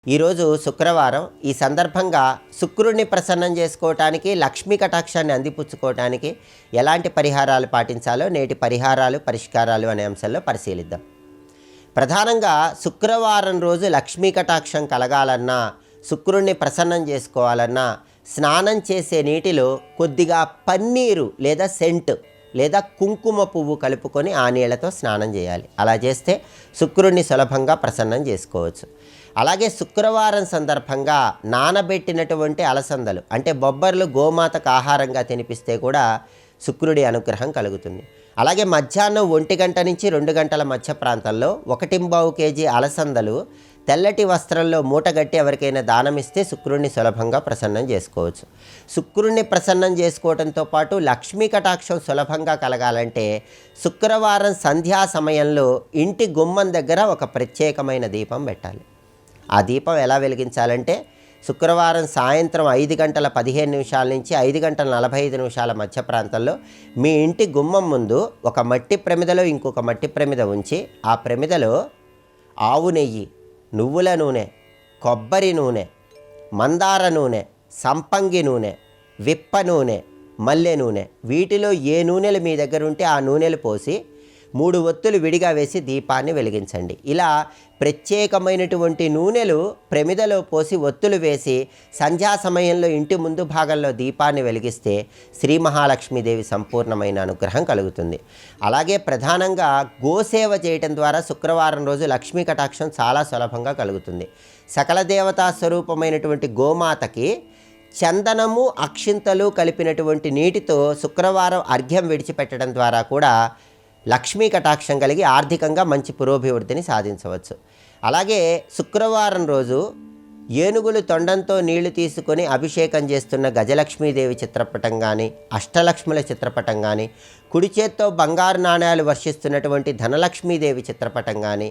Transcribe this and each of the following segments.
ఈరోజు శుక్రవారం. ఈ సందర్భంగా శుక్రుడిని ప్రసన్నం చేసుకోవటానికి, లక్ష్మీ కటాక్షాన్ని అందిపుచ్చుకోవటానికి ఎలాంటి పరిహారాలు పాటించాలో నేటి పరిష్కారాలు అనే అంశంలో పరిశీలిద్దాం. ప్రధానంగా శుక్రవారం రోజు లక్ష్మీ కటాక్షం కలగాలన్నా, శుక్రుడిని ప్రసన్నం చేసుకోవాలన్నా స్నానం చేసే నీటిలో కొద్దిగా పన్నీరు లేదా సెంట్ లేదా కుంకుమ పువ్వు కలుపుకొని ఆ నీళ్లతో స్నానం చేయాలి. అలా చేస్తే శుక్రుడిని సులభంగా ప్రసన్నం చేసుకోవచ్చు. అలాగే శుక్రవారం సందర్భంగా నానబెట్టినటువంటి అలసందలు అంటే బొబ్బర్లు గోమాతకు ఆహారంగా తినిపిస్తే కూడా శుక్రుడి అనుగ్రహం కలుగుతుంది. అలాగే మధ్యాహ్నం 1 గంట నుంచి 2 గంటల మధ్య ప్రాంతంలో 1.25 కేజీ అలసందలు తెల్లటి వస్త్రంలో మూటగట్టి ఎవరికైనా దానమిస్తే శుక్రుడిని సులభంగా ప్రసన్నం చేసుకోవచ్చు. శుక్రుడిని ప్రసన్నం చేసుకోవడంతో పాటు లక్ష్మీ కటాక్షం సులభంగా కలగాలంటే శుక్రవారం సంధ్యా సమయంలో ఇంటి గుమ్మం దగ్గర ఒక ప్రత్యేకమైన దీపం పెట్టాలి. ఆ దీపం ఎలా వెలిగించాలంటే శుక్రవారం సాయంత్రం 5 గంటల 15 నిమిషాల నుంచి 5 గంటల 45 నిమిషాల మధ్య ప్రాంతంలో మీ ఇంటి గుమ్మం ముందు ఒక మట్టి ప్రమిదలో ఇంకొక మట్టి ప్రమిద ఉంచి ఆ ప్రమిదలో ఆవు నెయ్యి, నువ్వుల నూనె, కొబ్బరి నూనె, మందార నూనె, సంపంగి నూనె, విప్ప నూనె, మల్లె నూనె, వీటిలో ఏ నూనెలు మీ దగ్గర ఉంటే ఆ నూనెలు పోసి 3 ఒత్తులు విడిగా వేసి దీపాన్ని వెలిగించండి. ఇలా ప్రత్యేకమైనటువంటి నూనెలు ప్రమిదలో పోసి ఒత్తులు వేసి సంధ్యా సమయంలో ఇంటి ముందు భాగంలో దీపాన్ని వెలిగిస్తే శ్రీ మహాలక్ష్మీదేవి సంపూర్ణమైన అనుగ్రహం కలుగుతుంది. అలాగే ప్రధానంగా గోసేవ చేయటం ద్వారా శుక్రవారం రోజు లక్ష్మీ కటాక్షం చాలా సులభంగా కలుగుతుంది. సకల దేవతా స్వరూపమైనటువంటి గోమాతకి చందనము, అక్షింతలు కలిపినటువంటి నీటితో శుక్రవారం అర్ఘ్యం విడిచిపెట్టడం ద్వారా కూడా లక్ష్మీ కటాక్షం కలిగి ఆర్థికంగా మంచి పురోభివృద్ధిని సాధించవచ్చు. అలాగే శుక్రవారం రోజు ఏనుగులు తొండంతో నీళ్లు తీసుకొని అభిషేకం చేస్తున్న గజలక్ష్మీదేవి చిత్రపటం కానీ, అష్టలక్ష్ముల చిత్రపటం కానీ, కుడి చేత్తో బంగారు నాణ్యాలు వర్షిస్తున్నటువంటి ధనలక్ష్మీదేవి చిత్రపటం కానీ,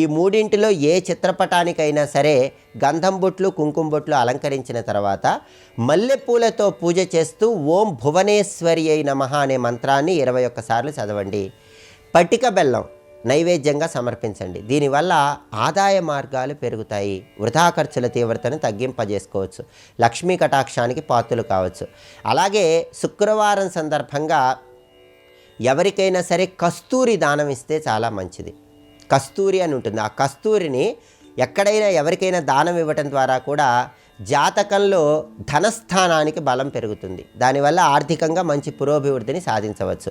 ఈ మూడింటిలో ఏ చిత్రపటానికైనా సరే గంధం బొట్లు, కుంకుమ బొట్లు అలంకరించిన తర్వాత మల్లెపూలతో పూజ చేస్తూ ఓం భువనేశ్వరి అయి నమః అనే మంత్రాన్ని 21 సార్లు చదవండి. పటిక బెల్లం నైవేద్యంగా సమర్పించండి. దీనివల్ల ఆదాయ మార్గాలు పెరుగుతాయి, వృధా ఖర్చుల తీవ్రతను తగ్గింపజేసుకోవచ్చు, లక్ష్మీ కటాక్షానికి పాత్రలు కావచ్చు. అలాగే శుక్రవారం సందర్భంగా ఎవరికైనా సరే కస్తూరి దానం ఇస్తే చాలా మంచిది. కస్తూరి అని ఉంటుంది. ఆ కస్తూరిని ఎక్కడైనా ఎవరికైనా దానం ఇవ్వటం ద్వారా కూడా జాతకంలో ధనస్థానానికి బలం పెరుగుతుంది. దానివల్ల ఆర్థికంగా మంచి పురోభివృద్ధిని సాధించవచ్చు.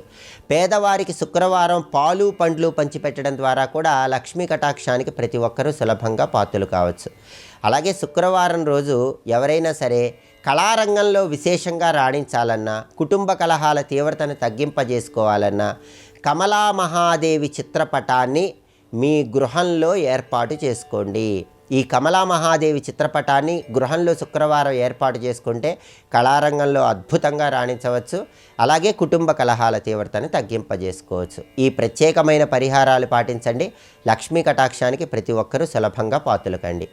పేదవారికి శుక్రవారం పాలు పండ్లు పంచిపెట్టడం ద్వారా కూడా లక్ష్మీ కటాక్షానికి ప్రతి ఒక్కరూ సులభంగా పాత్రలు కావచ్చు. అలాగే శుక్రవారం రోజు ఎవరైనా సరే కళారంగంలో విశేషంగా రాణించాలన్నా, కుటుంబ కలహాల తీవ్రతను తగ్గింపజేసుకోవాలన్నా కమలా మహాదేవి చిత్రపటాన్ని మీ గృహంలో ఏర్పాటు చేసుకోండి. ఈ కమలా మహాదేవి చిత్రపటాన్ని గృహంలో శుక్రవారం ఏర్పాటు చేసుకుంటే కళారంగంలో అద్భుతంగా రాణించవచ్చు. అలాగే కుటుంబ కలహాల తీవ్రతను తగ్గింపజేసుకోవచ్చు. ఈ ప్రత్యేకమైన పరిహారాలు పాటించండి. లక్ష్మీ కటాక్షానికి ప్రతి ఒక్కరూ సులభంగా పాత్రలు కండి.